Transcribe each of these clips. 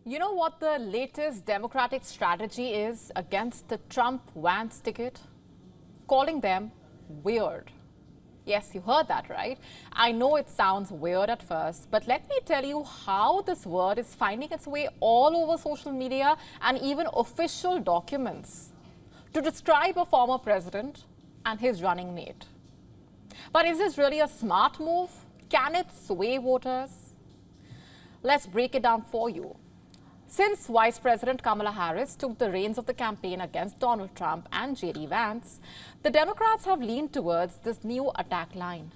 You know what the latest Democratic strategy is against the Trump-Vance ticket? Calling them weird. Yes, you heard that right. I know it sounds weird at first, but let me tell you how this word is finding its way all over social media and even official documents to describe a former president and his running mate. But is this really a smart move? Can it sway voters? Let's break it down for you. Since Vice President Kamala Harris took the reins of the campaign against Donald Trump and J.D. Vance, the Democrats have leaned towards this new attack line.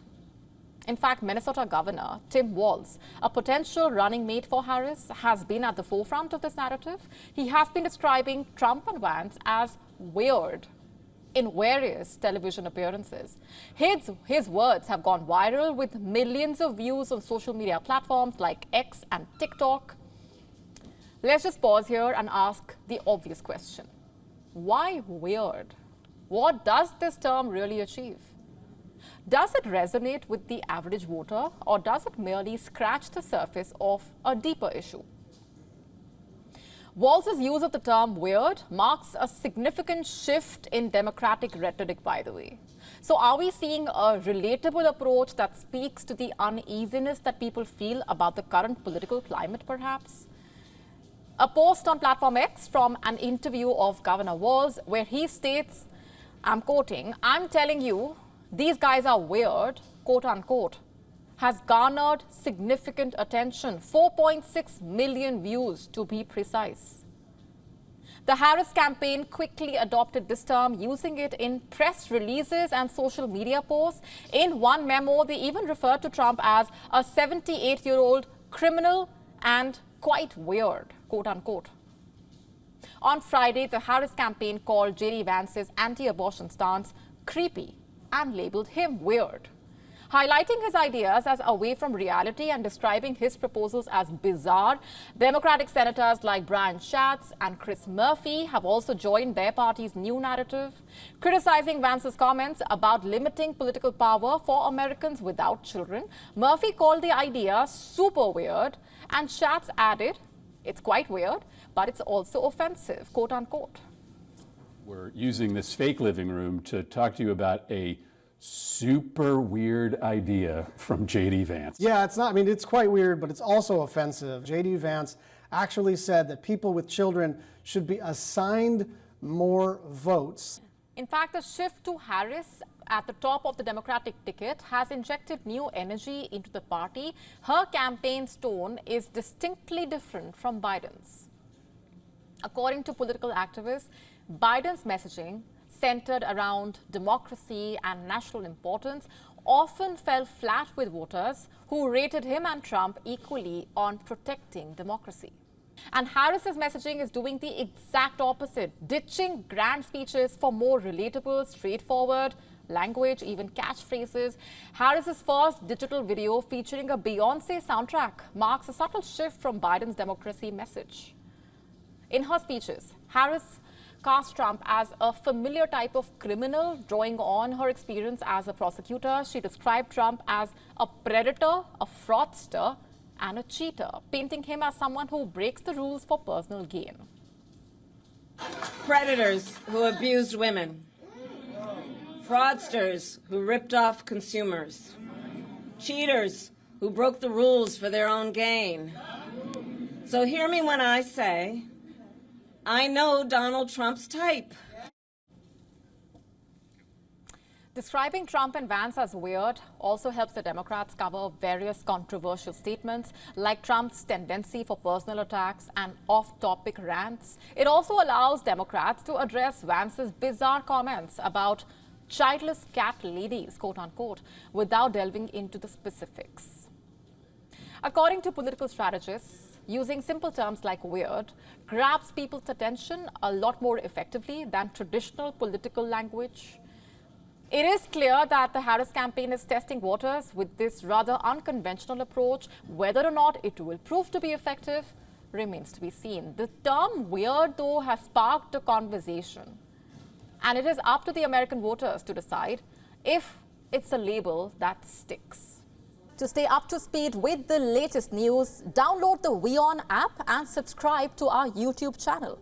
In fact, Minnesota Governor Tim Walz, a potential running mate for Harris, has been at the forefront of this narrative. He has been describing Trump and Vance as weird in various television appearances. His words have gone viral with millions of views on social media platforms like X and TikTok. Let's just pause here and ask the obvious question. Why weird? What does this term really achieve? Does it resonate with the average voter, or does it merely scratch the surface of a deeper issue? Walz's use of the term weird marks a significant shift in Democratic rhetoric, by the way. So are we seeing a relatable approach that speaks to the uneasiness that people feel about the current political climate, perhaps? A post on platform X from an interview of Governor Walz where he states, I'm quoting, "I'm telling you, these guys are weird," quote unquote, has garnered significant attention, 4.6 million views to be precise. The Harris campaign quickly adopted this term, using it in press releases and social media posts. In one memo, they even referred to Trump as a 78-year-old criminal and quite weird, quote unquote. On Friday, the Harris campaign called J.D. Vance's anti-abortion stance creepy and labeled him weird, highlighting his ideas as away from reality and describing his proposals as bizarre. Democratic senators like Brian Schatz and Chris Murphy have also joined their party's new narrative, criticizing Vance's comments about limiting political power for Americans without children. Murphy called the idea super weird, and Schatz added, "It's quite weird, but it's also offensive," quote unquote. We're using this fake living room to talk to you about a super weird idea from J.D. Vance. Yeah, it's quite weird, but it's also offensive. J.D. Vance actually said that people with children should be assigned more votes. In fact, the shift to Harris at the top of the Democratic ticket has injected new energy into the party. Her campaign's tone is distinctly different from Biden's. According to political activists, Biden's messaging, centered around democracy and national importance, often fell flat with voters who rated him and Trump equally on protecting democracy. And Harris's messaging is doing the exact opposite, ditching grand speeches for more relatable, straightforward language, even catchphrases. Harris's first digital video featuring a Beyoncé soundtrack marks a subtle shift from Biden's democracy message. In her speeches, Harris cast Trump as a familiar type of criminal, drawing on her experience as a prosecutor. She described Trump as a predator, a fraudster, and a cheater, painting him as someone who breaks the rules for personal gain. Predators who abused women, fraudsters who ripped off consumers, cheaters who broke the rules for their own gain. So hear me when I say, I know Donald Trump's type. Describing Trump and Vance as weird also helps the Democrats cover various controversial statements, like Trump's tendency for personal attacks and off-topic rants. It also allows Democrats to address Vance's bizarre comments about childless cat ladies, quote unquote, without delving into the specifics. According to political strategists, using simple terms like weird grabs people's attention a lot more effectively than traditional political language. It is clear that the Harris campaign is testing waters with this rather unconventional approach. Whether or not it will prove to be effective remains to be seen. The term weird, though, has sparked a conversation, and it is up to the American voters to decide if it's a label that sticks. To stay up to speed with the latest news, download the WION app and subscribe to our YouTube channel.